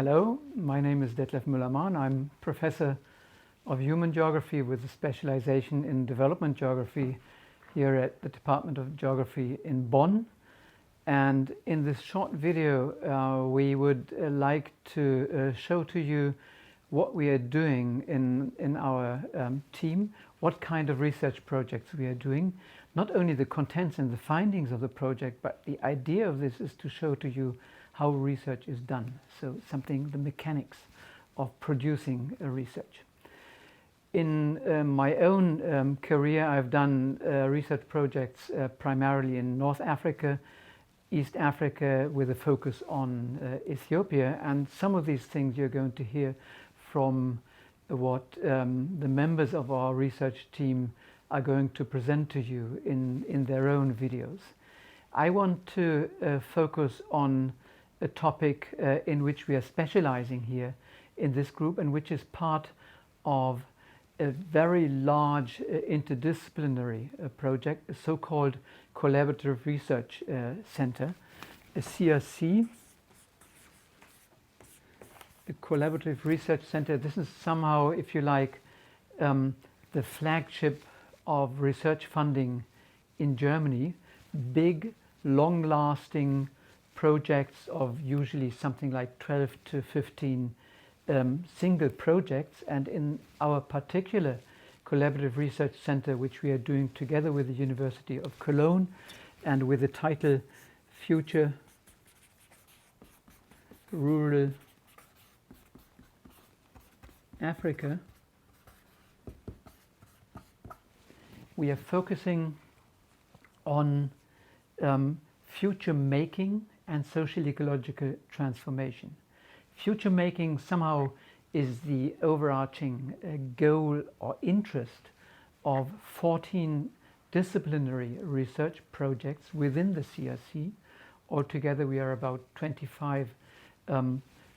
Hello, my name is Müller-Mahn. I'm Professor of Human Geography with a specialization in Development Geography here at the Department of Geography in Bonn. And in this short video, we would like to show to you what we are doing in our team, what kind of research projects we are doing. Not only the contents and the findings of the project, but the idea of this is to show to you how research is done. So the mechanics of producing a research. In my own career, I've done research projects primarily in North Africa, East Africa, with a focus on Ethiopia. And some of these things you're going to hear from what the members of our research team are going to present to you in their own videos. I want to focus on a topic in which we are specializing here in this group, and which is part of a very large interdisciplinary project, a so-called Collaborative Research Center, a CRC. The Collaborative Research Center, this is somehow, if you like, the flagship of research funding in Germany. Big, long-lasting projects of usually something like 12 to 15 single projects. And in our particular Collaborative Research Center, which we are doing together with the University of Cologne and with the title Future Rural Africa, we are focusing on future making and social ecological transformation. Future making somehow is the overarching goal or interest of 14 disciplinary research projects within the CRC. Altogether, we are about 25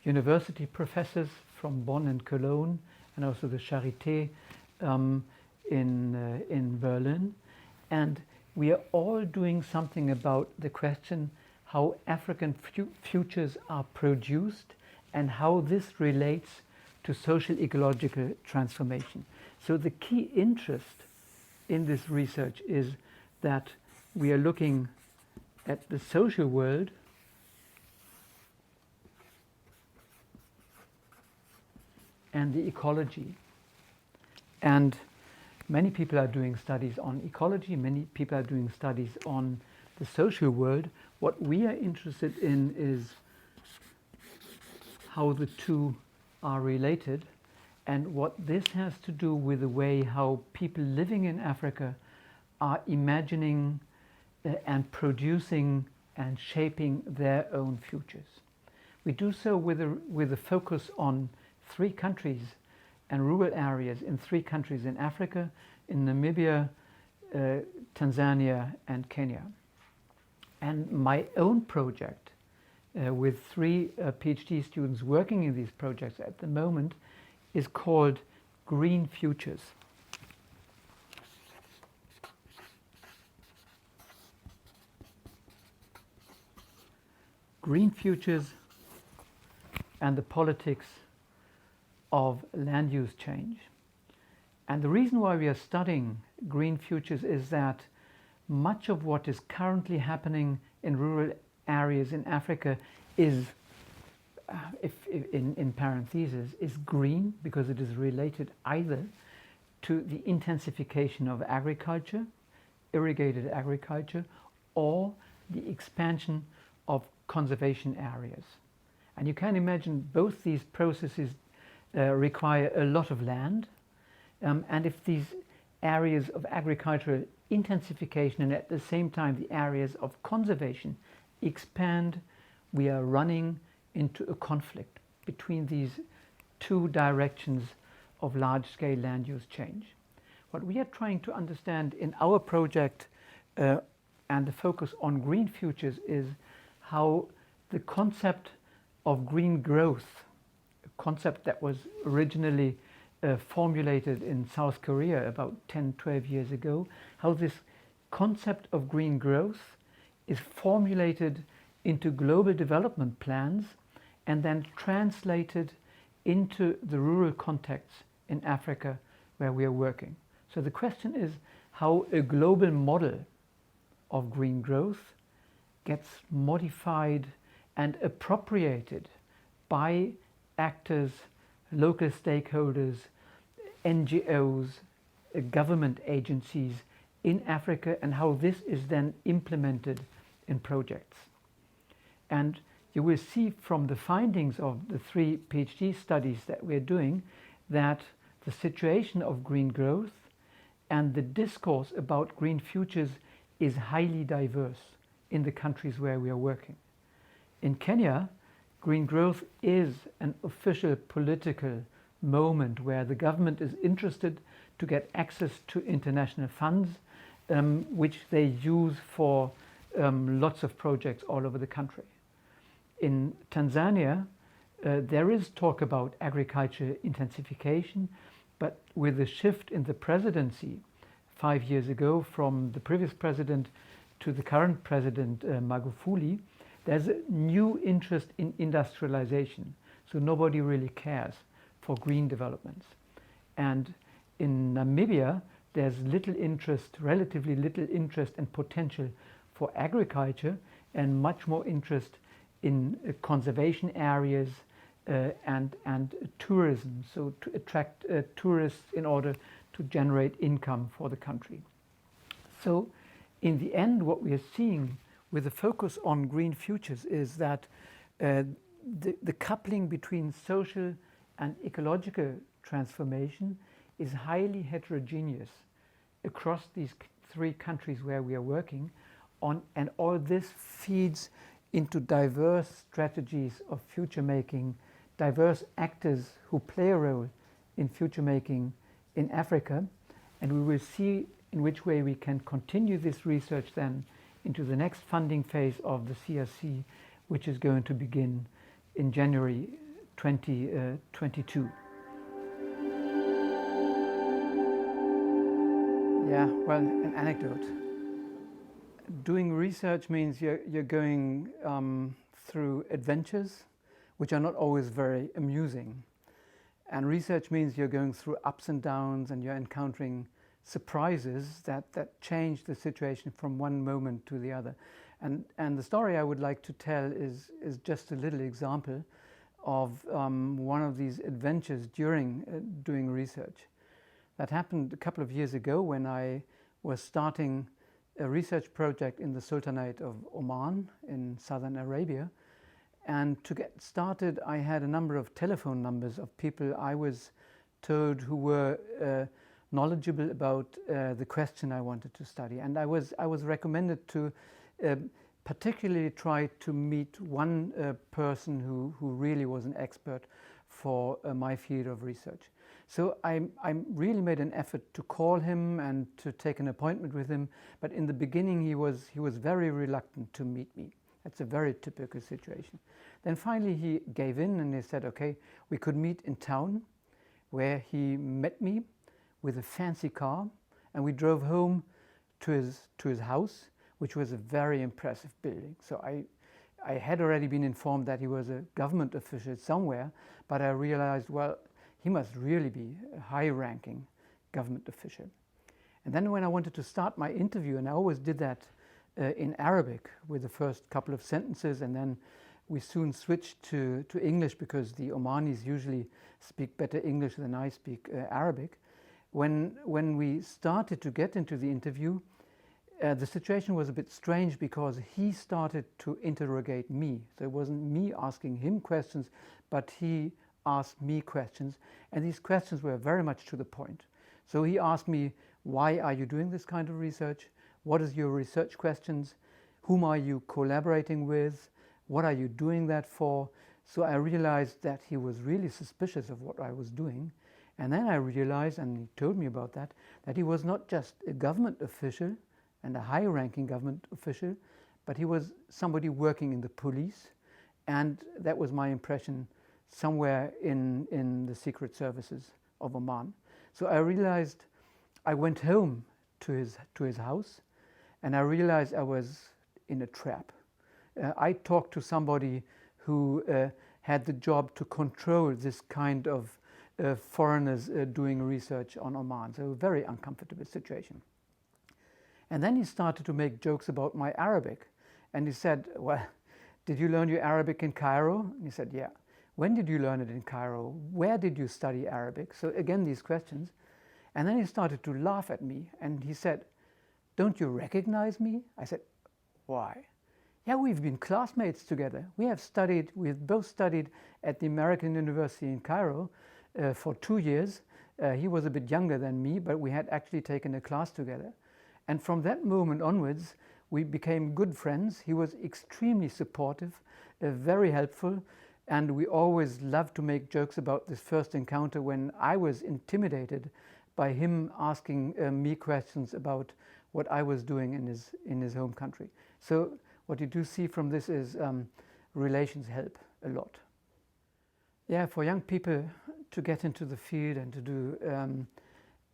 university professors from Bonn and Cologne, and also the Charité in Berlin. And we are all doing something about the question how African futures are produced and how this relates to social ecological transformation. So the key interest in this research is that we are looking at the social world and the ecology. And many people are doing studies on ecology, many people are doing studies on the social world. What we are interested in is how the two are related, and what this has to do with the way how people living in Africa are imagining and producing and shaping their own futures. We do so with a focus on 3 countries and rural areas in 3 countries in Africa, in Namibia, Tanzania and Kenya. And my own project with 3 PhD students working in these projects at the moment is called Green Futures. Green Futures and the Politics of Land Use Change. And the reason why we are studying green futures is that much of what is currently happening in rural areas in Africa is, in parentheses, is green, because it is related either to the intensification of agriculture, irrigated agriculture, or the expansion of conservation areas. And you can imagine both these processes require a lot of land. And if these areas of agricultural intensification and at the same time the areas of conservation expand, we are running into a conflict between these 2 directions of large-scale land use change. What we are trying to understand in our project and the focus on green futures is how the concept of green growth, a concept that was originally formulated in South Korea about 10, 12 years ago, how this concept of green growth is formulated into global development plans and then translated into the rural context in Africa where we are working. So the question is how a global model of green growth gets modified and appropriated by actors, local stakeholders, NGOs, government agencies in Africa, and how this is then implemented in projects. And you will see from the findings of the 3 PhD studies that we're doing that the situation of green growth and the discourse about green futures is highly diverse in the countries where we are working. In Kenya, green growth is an official political moment where the government is interested to get access to international funds, which they use for lots of projects all over the country. In Tanzania, there is talk about agriculture intensification, but with the shift in the presidency 5 years ago from the previous president to the current president, Magufuli, there's a new interest in industrialization. So nobody really cares for green developments. And in Namibia, there's little interest, relatively little interest and potential for agriculture, and much more interest in conservation areas and tourism, so to attract tourists in order to generate income for the country. So in the end, what we are seeing with the focus on green futures is that the coupling between social and ecological transformation is highly heterogeneous across these 3 countries where we are working on, and all this feeds into diverse strategies of future making, diverse actors who play a role in future making in Africa. And we will see in which way we can continue this research then into the next funding phase of the CRC, which is going to begin in January 2022. Yeah, well, an anecdote. Doing research means you're going through adventures, which are not always very amusing. And research means you're going through ups and downs, and you're encountering surprises that change the situation from one moment to the other. And the story I would like to tell is just a little example of one of these adventures during doing research. That happened a couple of years ago when I was starting a research project in the Sultanate of Oman in southern Arabia. And to get started, I had a number of telephone numbers of people I was told who were knowledgeable about the question I wanted to study. And I was recommended to particularly try to meet one person who really was an expert for my field of research. So I really made an effort to call him and to take an appointment with him. But in the beginning, he was very reluctant to meet me. That's a very typical situation. Then finally he gave in and he said, okay, we could meet in town, where he met me with a fancy car, and we drove home to his house, which was a very impressive building. So I had already been informed that he was a government official somewhere, but I realized, well, he must really be a high-ranking government official. And then when I wanted to start my interview, and I always did that in Arabic with the first couple of sentences, and then we soon switched to English because the Omanis usually speak better English than I speak Arabic. When we started to get into the interview, the situation was a bit strange because he started to interrogate me. So it wasn't me asking him questions, but he asked me questions, and these questions were very much to the point. So he asked me, why are you doing this kind of research? What is your research questions? Whom are you collaborating with? What are you doing that for? So I realized that he was really suspicious of what I was doing. And then I realized, and he told me about that he was not just a government official and a high-ranking government official, but he was somebody working in the police. And that was my impression somewhere in the secret services of Oman. So I realized, I went home to his house, and I realized I was in a trap. I talked to somebody who had the job to control this kind of foreigners doing research on Oman. So a very uncomfortable situation. And then he started to make jokes about my Arabic. And he said, well, did you learn your Arabic in Cairo? And he said, yeah. When did you learn it in Cairo? Where did you study Arabic? So again, these questions. And then he started to laugh at me. And he said, don't you recognize me? I said, why? Yeah, we've been classmates together. We've both studied at the American University in Cairo for 2 years. He was a bit younger than me, but we had actually taken a class together. And from that moment onwards, we became good friends. He was extremely supportive, very helpful, and we always loved to make jokes about this first encounter when I was intimidated by him asking me questions about what I was doing in his home country. So what you do see from this is relations help a lot. Yeah, for young people to get into the field and to do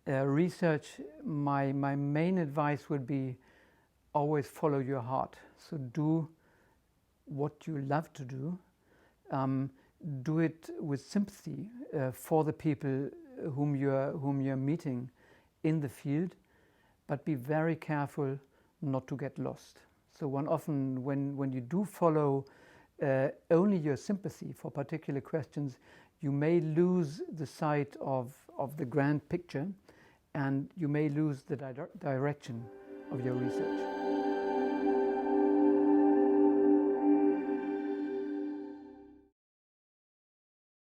research, my main advice would be always follow your heart. So do what you love to do. Do it with sympathy for the people whom you're meeting in the field, but be very careful not to get lost. So often when you do follow only your sympathy for particular questions, you may lose the sight of the grand picture, and you may lose the direction of your research.